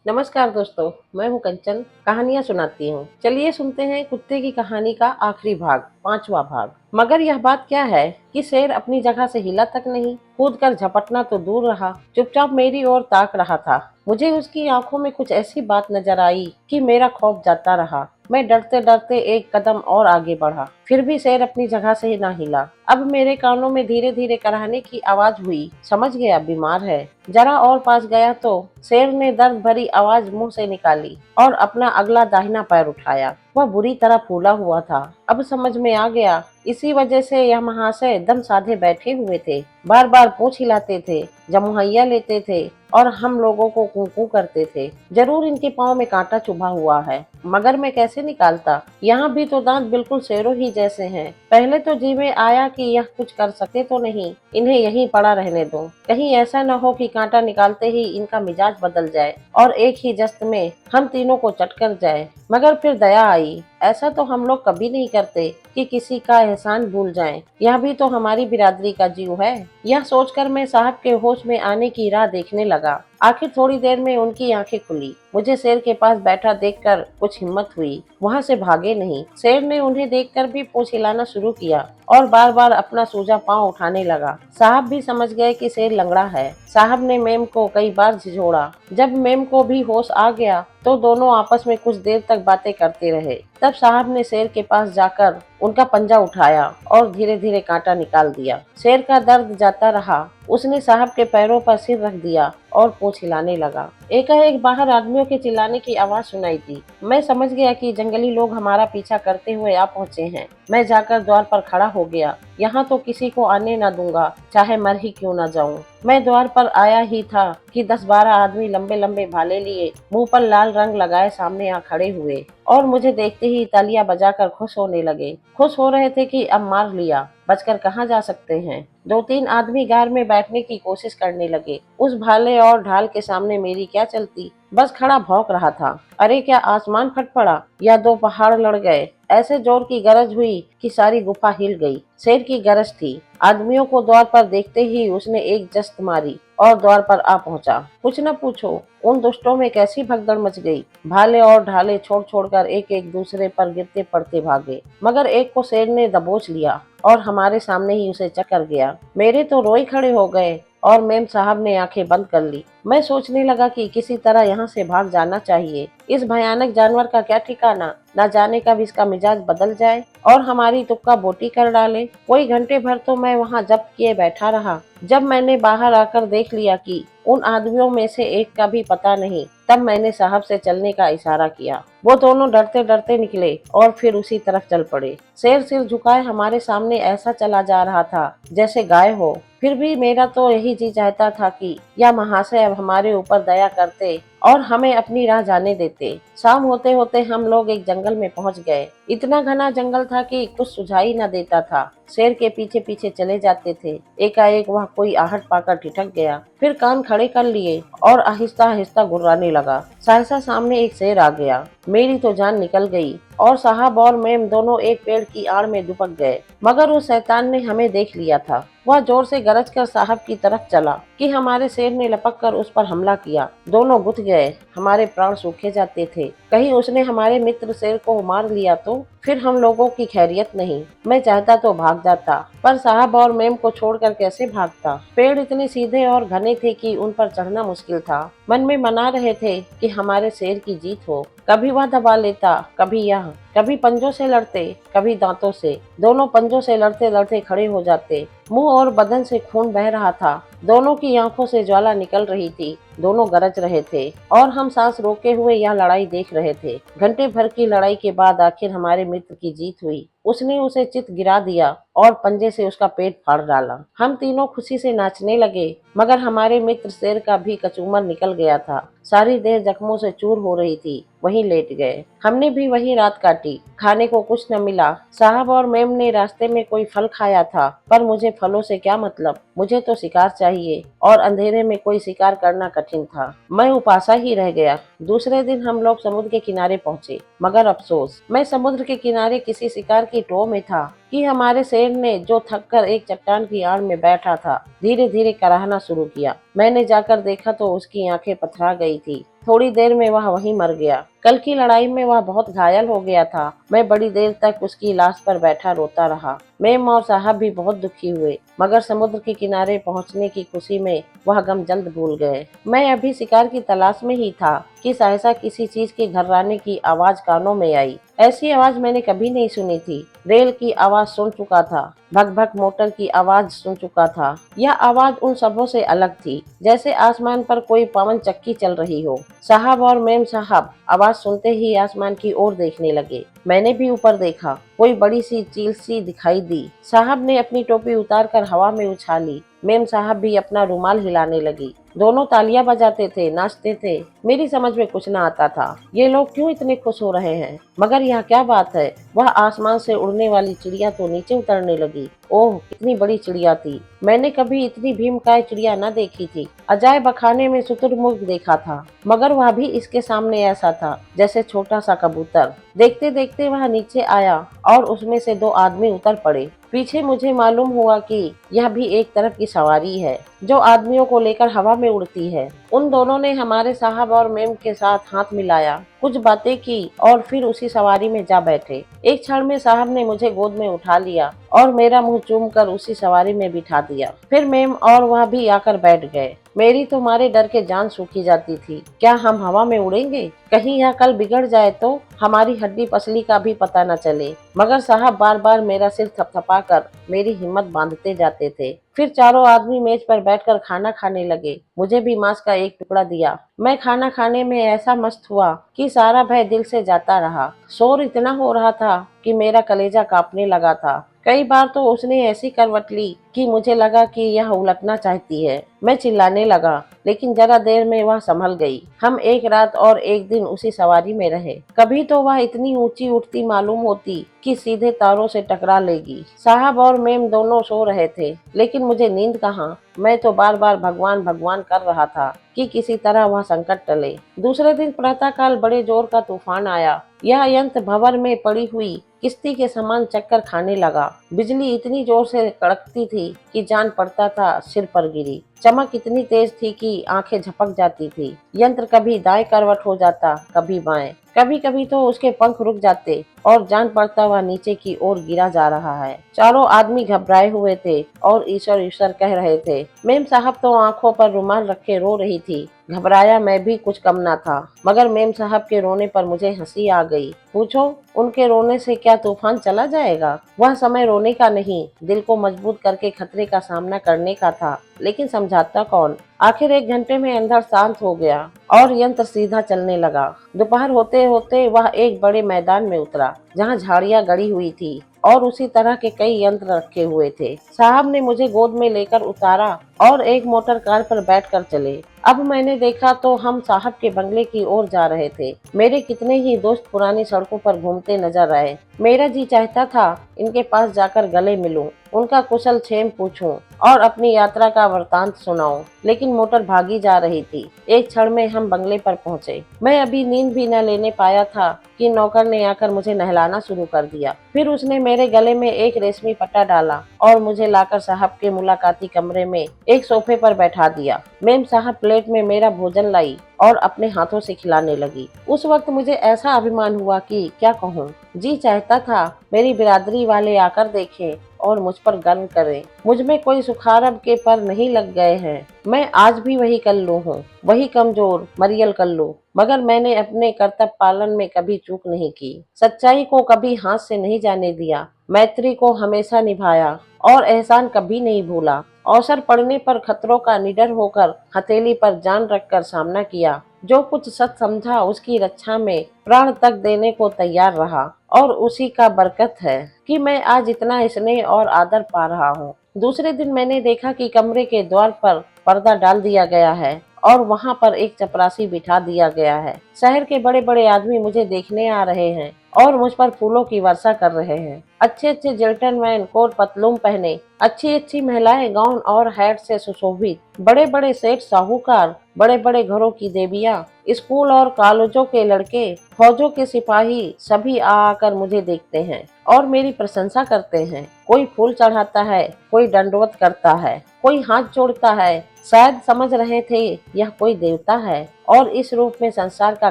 नमस्कार दोस्तों, मैं हूं कंचन। कहानियां सुनाती हूं। चलिए सुनते हैं कुत्ते की कहानी का आखिरी भाग, पांचवा भाग। मगर यह बात क्या है कि शेर अपनी जगह से हिला तक नहीं। कूद कर झपटना तो दूर रहा, चुपचाप मेरी ओर ताक रहा था। मुझे उसकी आंखों में कुछ ऐसी बात नजर आई कि मेरा खौफ जाता रहा। मैं डरते डरते एक कदम और आगे बढ़ा, फिर भी शेर अपनी जगह से ना हिला। अब मेरे कानों में धीरे धीरे कराहने की आवाज हुई। समझ गया बीमार है। जरा और पास गया तो शेर ने दर्द भरी आवाज मुंह से निकाली और अपना अगला दाहिना पैर उठाया। वह बुरी तरह फूला हुआ था। अब समझ में आ गया, इसी वजह से यह महाशय दम साधे बैठे हुए थे। बार बार पूंछ हिलाते थे, जमुहैया लेते थे और हम लोगों को कू करते थे। जरूर इनके पाँव में कांटा चुभा हुआ है, मगर मैं कैसे निकालता। यहाँ भी तो दांत बिल्कुल शेरों ही जैसे हैं। पहले तो जी में आया कि यह कुछ कर सके तो नहीं, इन्हें यहीं पड़ा रहने दो। कहीं ऐसा न हो कि कांटा निकालते ही इनका मिजाज बदल जाए और एक ही जस्त में हम तीनों को चट कर जाए। मगर फिर दया आई। ऐसा तो हम लोग कभी नहीं करते कि किसी का एहसान भूल जाएं। यह भी तो हमारी बिरादरी का जीव है। यह सोचकर मैं साहब के होश में आने की राह देखने लगा। आखिर थोड़ी देर में उनकी आंखें खुली। मुझे शेर के पास बैठा देखकर कुछ हिम्मत हुई। वहां से भागे नहीं। शेर ने उन्हें देखकर भी पूंछ हिलाना शुरू किया और बार बार अपना सूजा पांव उठाने लगा। साहब भी समझ गए कि शेर लंगड़ा है। साहब ने मेम को कई बार झिझोड़ा। जब मेम को भी होश आ गया तो दोनों आपस में कुछ देर तक बातें करते रहे। तब साहब ने शेर के पास जाकर उनका पंजा उठाया और धीरे धीरे कांटा निकाल दिया। शेर का दर्द जाता रहा। उसने साहब के पैरों पर सिर रख दिया और पूंछ हिलाने लगा। एकाएक बाहर आदमियों के चिल्लाने की आवाज सुनाई दी। मैं समझ गया कि जंगली लोग हमारा पीछा करते हुए आ पहुंचे हैं। मैं जाकर द्वार पर खड़ा हो गया। यहाँ तो किसी को आने न दूंगा, चाहे मर ही क्यों न जाऊं। मैं द्वार पर आया ही था कि 10-12 आदमी लंबे लंबे भाले लिए, मुंह पर लाल रंग लगाए सामने आ खड़े हुए और मुझे देखते ही तालियां बजाकर खुश होने लगे। खुश हो रहे थे कि अब मार लिया, बचकर कहाँ जा सकते हैं। 2-3 आदमी गार में बैठने की कोशिश करने लगे। उस भाले और ढाल के सामने मेरी क्या चलती। बस खड़ा भौंक रहा था। अरे क्या आसमान फट पड़ा या दो पहाड़ लड़ गए। ऐसे जोर की गरज हुई कि सारी गुफा हिल गई। शेर की गरज थी। आदमियों को द्वार पर देखते ही उसने एक जस्त मारी और द्वार पर आ पहुंचा। कुछ न पूछो, उन दुष्टों में कैसी भगदड़ मच गई। भाले और ढाले छोड़ छोड़कर एक एक दूसरे पर गिरते पड़ते भागे, मगर एक को शेर ने दबोच लिया और हमारे सामने ही उसे चकर गया। मेरे तो रोई खड़े हो गए और मेम साहब ने आंखें बंद कर ली। मैं सोचने लगा कि किसी तरह यहाँ से भाग जाना चाहिए। इस भयानक जानवर का क्या ठिकाना, न जाने कब इसका मिजाज बदल जाए और हमारी तुक्का बोटी कर डाले। कोई घंटे भर तो मैं वहाँ जब्त किए बैठा रहा। जब मैंने बाहर आकर देख लिया कि उन आदमियों में से एक का भी पता नहीं, तब मैंने साहब से चलने का इशारा किया। वो दोनों डरते डरते निकले और फिर उसी तरफ चल पड़े। शेर सिर झुकाए हमारे सामने ऐसा चला जा रहा था जैसे गाय हो। फिर भी मेरा तो यही जी चाहता था कि या महाशय अब हमारे ऊपर दया करते और हमें अपनी राह जाने देते। शाम होते होते हम लोग एक जंगल में पहुंच गए। इतना घना जंगल था कि कुछ सुझाई न देता था। शेर के पीछे पीछे चले जाते थे। एकाएक वह कोई आहट पाकर ठिठक गया, फिर कान खड़े कर लिए और आहिस्ता आहिस्ता गुर्राने लगा। सहसा सामने एक शेर आ गया। मेरी तो जान निकल गई और साहब और मेम दोनों एक पेड़ की आड़ में दुबक गए। मगर उस शैतान ने हमें देख लिया था। वह जोर से गरज कर साहब की तरफ चला कि हमारे शेर ने लपक कर उस पर हमला किया। दोनों गुथ गए। हमारे प्राण सूखे जाते थे। कहीं उसने हमारे मित्र शेर को मार लिया तो फिर हम लोगों की खैरियत नहीं। मैं चाहता तो भाग जाता, पर साहब और मेम को छोड़कर कैसे भागता। पेड़ इतने सीधे और घने थे कि उन पर चढ़ना मुश्किल था। मन में मना रहे थे कि हमारे शेर की जीत हो। कभी वह दबा लेता, कभी यह। कभी पंजों से लड़ते, कभी दांतों से। दोनों पंजों से लड़ते लड़ते खड़े हो जाते। मुंह और बदन से खून बह रहा था। दोनों की आंखों से ज्वाला निकल रही थी। दोनों गरज रहे थे और हम सांस रोके हुए यह लड़ाई देख रहे थे। घंटे भर की लड़ाई के बाद आखिर हमारे मित्र की जीत हुई। उसने उसे चित गिरा दिया और पंजे से उसका पेट फाड़ डाला। हम तीनों खुशी से नाचने लगे, मगर हमारे मित्र शेर का भी कचूमर निकल गया था। सारी देह जख्मों से चूर हो रही थी। वहीं लेट गए। हमने भी वहीं रात काटी। खाने को कुछ न मिला। साहब और मेम ने रास्ते में कोई फल खाया था, पर मुझे फलों से क्या मतलब। मुझे तो शिकार चाहिए और अंधेरे में कोई शिकार करना कठिन था। मैं उपासा ही रह गया। दूसरे दिन हम लोग समुद्र के किनारे पहुंचे, मगर अफसोस, मैं समुद्र के किनारे किसी शिकार की टो में था कि हमारे शेर ने, जो थककर एक चट्टान की आड़ में बैठा था, धीरे धीरे कराहना शुरू किया। मैंने जाकर देखा तो उसकी आंखें पथरा गई थी। थोड़ी देर में वह वहीं मर गया। कल की लड़ाई में वह बहुत घायल हो गया था। मैं बड़ी देर तक उसकी लाश पर बैठा रोता रहा। मेम और साहब भी बहुत दुखी हुए, मगर समुद्र के किनारे पहुंचने की खुशी में वह गम जल्द भूल गए। मैं अभी शिकार की तलाश में ही था कि सहसा किसी चीज के घर्राने की आवाज कानों में आई। ऐसी आवाज मैंने कभी नहीं सुनी थी। रेल की आवाज सुन चुका था, भक भक मोटर की आवाज सुन चुका था। यह आवाज उन सबों से अलग थी, जैसे आसमान पर कोई पवन चक्की चल रही हो। साहब और मेम साहब आवाज सुनते ही आसमान की ओर देखने लगे। मैंने भी ऊपर देखा। कोई बड़ी सी चील सी दिखाई दी। साहब ने अपनी टोपी उतारकर हवा में उछाली। मेम साहब भी अपना रुमाल हिलाने लगी। दोनों तालियां बजाते थे, नाचते थे। मेरी समझ में कुछ न आता था, ये लोग क्यों इतने खुश हो रहे हैं। मगर यह क्या बात है, वह आसमान से उड़ने वाली चिड़िया तो नीचे उतरने लगी। ओह, कितनी बड़ी चिड़िया थी। मैंने कभी इतनी भीमकाय चिड़िया न देखी थी। अजायब खाने में शुतुरमुर्ग देखा था, मगर वह भी इसके सामने ऐसा था जैसे छोटा सा कबूतर। देखते देखते वह नीचे आया और उसमें से दो आदमी उतर पड़े। पीछे मुझे मालूम हुआ कि यह भी एक तरफ की सवारी है, जो आदमियों को लेकर हवा में उड़ती है। उन दोनों ने हमारे साहब और मेम के साथ हाथ मिलाया, कुछ बातें की और फिर उसी सवारी में जा बैठे। एक क्षण में साहब ने मुझे गोद में उठा लिया और मेरा मुंह चूम कर उसी सवारी में बिठा दिया। फिर मेम और वह भी आकर बैठ गए। मेरी तो मारे डर के जान सूखी जाती थी। क्या हम हवा में उड़ेंगे? कहीं यह कल बिगड़ जाए तो हमारी हड्डी पसली का भी पता न चले। मगर साहब बार बार मेरा सिर थपथपा कर मेरी हिम्मत बांधते जाते थे। फिर चारों आदमी मेज पर बैठकर खाना खाने लगे। मुझे भी मांस का एक टुकड़ा दिया। मैं खाना खाने में ऐसा मस्त हुआ कि सारा भय दिल से जाता रहा। शोर इतना हो रहा था कि मेरा कलेजा कांपने लगा था। कई बार तो उसने ऐसी करवट ली कि मुझे लगा कि यह उलटना चाहती है। मैं चिल्लाने लगा, लेकिन जरा देर में वह संभल गई। हम एक रात और एक दिन उसी सवारी में रहे। कभी तो वह इतनी ऊंची उठती मालूम होती कि सीधे तारों से टकरा लेगी। साहब और मेम दोनों सो रहे थे, लेकिन मुझे नींद कहाँ। मैं तो बार बार भगवान भगवान कर रहा था कि किसी तरह वह संकट टले। दूसरे दिन प्रातःकाल बड़े जोर का तूफान आया। यह यंत्र भंवर में पड़ी हुई किश्ती के समान चक्कर खाने लगा। बिजली इतनी जोर से कड़कती थी कि जान पड़ता था सिर पर गिरी। चमक इतनी तेज थी कि आंखें झपक जाती थी। यंत्र कभी दाएं करवट हो जाता, कभी बाएं। कभी कभी तो उसके पंख रुक जाते और जान पड़ता वह नीचे की ओर गिरा जा रहा है। चारों आदमी घबराए हुए थे और ईश्वर ईश्वर कह रहे थे। मेम साहब तो आंखों पर रुमाल रखे रो रही थी। घबराया मैं भी कुछ कम ना था, मगर मेम साहब के रोने पर मुझे हंसी आ गई। पूछो, उनके रोने से क्या तूफान चला जाएगा? वह समय रोने का नहीं, दिल को मजबूत करके खतरे का सामना करने का था। लेकिन समझाता कौन? आखिर एक घंटे में अंधड़ शांत हो गया और यंत्र सीधा चलने लगा। दोपहर होते होते वह एक बड़े मैदान में उतरा, जहाँ झाड़ियां गड़ी हुई थी और उसी तरह के कई यंत्र रखे हुए थे। साहब ने मुझे गोद में लेकर उतारा और एक मोटर कार पर बैठकर चले। अब मैंने देखा तो हम साहब के बंगले की ओर जा रहे थे। मेरे कितने ही दोस्त पुरानी सड़कों पर घूमते नजर आए। मेरा जी चाहता था इनके पास जाकर गले मिलूं, उनका कुशल क्षेम पूछूं और अपनी यात्रा का वृतांत सुनाऊं, लेकिन मोटर भागी जा रही थी। एक क्षण में हम बंगले पर पहुंचे। मैं अभी नींद भी न लेने पाया था कि नौकर ने आकर मुझे नहलाना शुरू कर दिया। फिर उसने मेरे गले में एक रेशमी पट्टा डाला और मुझे लाकर साहब के मुलाकाती कमरे में एक सोफे पर बैठा दिया। मेम साहब प्लेट में मेरा भोजन लाई और अपने हाथों से खिलाने लगी। उस वक्त मुझे ऐसा अभिमान हुआ कि क्या कहूँ। जी चाहता था मेरी बिरादरी वाले आकर देखें और मुझ पर गर्व करें। मुझ में कोई सुखारब के पर नहीं लग गए हैं। मैं आज भी वही कल्लू हूँ, वही कमजोर मरियल कल्लू। मगर मैंने अपने कर्तव्य पालन में कभी चूक नहीं की। सच्चाई को कभी हाथ से नहीं जाने दिया। मैत्री को हमेशा निभाया और एहसान कभी नहीं भूला। अवसर पड़ने पर खतरों का निडर होकर हथेली पर जान रखकर सामना किया। जो कुछ सच समझा उसकी रक्षा में प्राण तक देने को तैयार रहा और उसी का बरकत है कि मैं आज इतना स्नेह और आदर पा रहा हूँ। दूसरे दिन मैंने देखा कि कमरे के द्वार पर पर्दा डाल दिया गया है और वहाँ पर एक चपरासी बिठा दिया गया है। शहर के बड़े बड़े आदमी मुझे देखने आ रहे हैं और मुझ पर फूलों की वर्षा कर रहे हैं। अच्छे अच्छे जेंटलमैन कोट पतलून पहने, अच्छी अच्छी महिलाएं गाउन और हैट से सुशोभित, बड़े बड़े सेठ साहूकार, बड़े बड़े घरों की देवियां, स्कूल और कॉलेजों के लड़के, फौजों के सिपाही सभी आकर मुझे देखते हैं और मेरी प्रशंसा करते हैं। कोई फूल चढ़ाता है, कोई दंडवत करता है, कोई हाथ जोड़ता है। शायद समझ रहे थे यह कोई देवता है और इस रूप में संसार का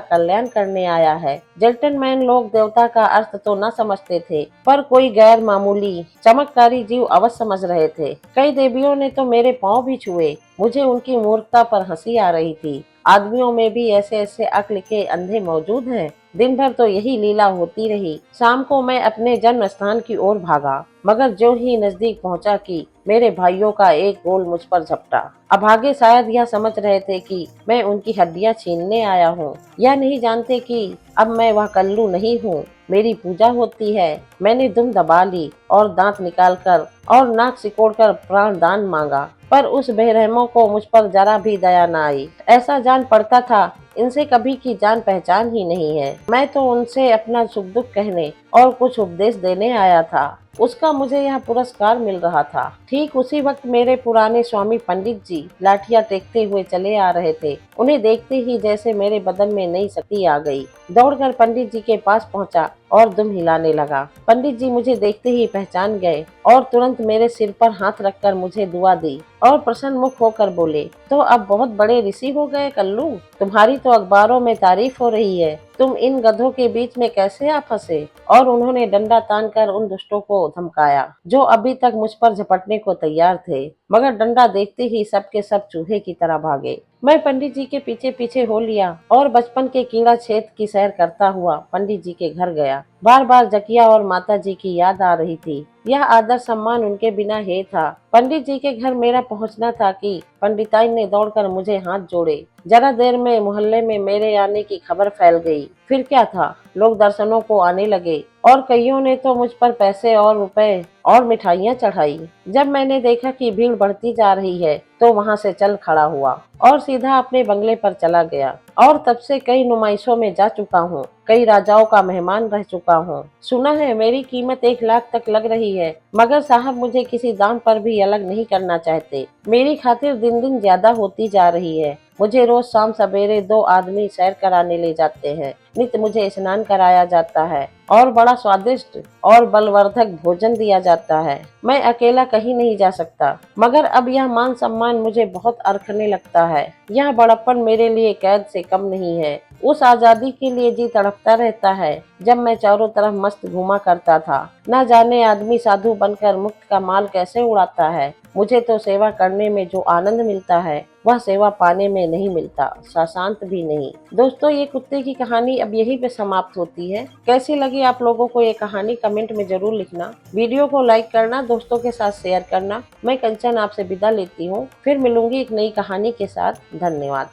कल्याण करने आया है। जेंटलमैन लोग देवता का अर्थ तो न समझते थे, पर कोई गैर मामूली चमत्कारी जीव अवश्य समझ रहे थे। कई देवियों ने तो मेरे पांव भी छुए। मुझे उनकी मूर्खता पर हंसी आ रही थी। आदमियों में भी ऐसे ऐसे अक्ल के अंधे मौजूद हैं। दिन भर तो यही लीला होती रही। शाम को मैं अपने जन्म स्थान की ओर भागा, मगर जो ही नजदीक पहुंचा कि मेरे भाइयों का एक गोल मुझ पर झपटा। अभागे शायद यह समझ रहे थे कि मैं उनकी हड्डियां छीनने आया हूँ। यह नहीं जानते कि अब मैं वह कल्लू नहीं हूँ। मेरी पूजा होती है। मैंने दुम दबा ली और दांत निकालकर और नाक सिकोड़कर प्राण दान मांगा, पर उस बेरहमों को मुझ पर जरा भी दया न आई। ऐसा जान पड़ता था इनसे कभी की जान पहचान ही नहीं है। मैं तो उनसे अपना सुख दुख कहने और कुछ उपदेश देने आया था। उसका मुझे यह पुरस्कार मिल रहा था। ठीक उसी वक्त मेरे पुराने स्वामी पंडित जी लाठियां टेकते हुए चले आ रहे थे। उन्हें देखते ही जैसे मेरे बदन में नई शक्ति आ गई। दौड़कर पंडित जी के पास पहुंचा और दुम हिलाने लगा। पंडित जी मुझे देखते ही पहचान गए और तुरंत मेरे सिर पर हाथ रखकर मुझे दुआ दी और प्रसन्न मुख होकर बोले, तो अब बहुत बड़े ऋषि हो गए कल्लू। तुम्हारी तो अखबारों में तारीफ हो रही है। तुम इन गधों के बीच में कैसे आ फंसे? और उन्होंने डंडा तानकर उन दुष्टों को धमकाया जो अभी तक मुझ पर झपटने को तैयार थे, मगर डंडा देखते ही सब के सब चूहे की तरह भागे। मैं पंडित जी के पीछे पीछे हो लिया और बचपन के कीड़ा छेद की सैर करता हुआ पंडित जी के घर गया। बार बार जकिया और माता जी की याद आ रही थी। यह आदर सम्मान उनके बिना है था। पंडित जी के घर मेरा पहुंचना था कि पंडिताइन ने दौड़कर मुझे हाथ जोड़े। जरा देर में मोहल्ले में मेरे आने की खबर फैल गई। फिर क्या था, लोग दर्शनों को आने लगे और कईयों ने तो मुझ पर पैसे और रुपए और मिठाइयाँ चढ़ाई। जब मैंने देखा कि भीड़ बढ़ती जा रही है तो वहाँ से चल खड़ा हुआ और सीधा अपने बंगले पर चला गया। और तब से कई नुमाइशों में जा चुका हूँ, कई राजाओं का मेहमान रह चुका हूँ। सुना है मेरी कीमत 1 लाख तक लग रही है, मगर साहब मुझे किसी दाम पर भी अलग नहीं करना चाहते। मेरी खातिर दिन दिन ज्यादा होती जा रही है। मुझे रोज शाम सवेरे 2 आदमी सैर कराने ले जाते हैं। नित्य मुझे स्नान कराया जाता है और बड़ा स्वादिष्ट और बलवर्धक भोजन दिया जाता है। मैं अकेला कहीं नहीं जा सकता, मगर अब यह मान सम्मान मुझे बहुत अरखने लगता है। यह बड़प्पन मेरे लिए कैद से कम नहीं है। उस आजादी के लिए जी तड़पता रहता है जब मैं चारों तरफ मस्त घूमा करता था। न जाने आदमी साधु बनकर मुक्त का माल कैसे उड़ाता है। मुझे तो सेवा करने में जो आनंद मिलता है वह सेवा पाने में नहीं मिलता, शांत भी नहीं। दोस्तों, ये कुत्ते की कहानी अब यहीं पे समाप्त होती है। कैसी लगी आप लोगों को ये कहानी कमेंट में जरूर लिखना। वीडियो को लाइक करना, दोस्तों के साथ शेयर करना। मैं कंचन आपसे विदा लेती हूँ। फिर मिलूंगी एक नई कहानी के साथ। धन्यवाद।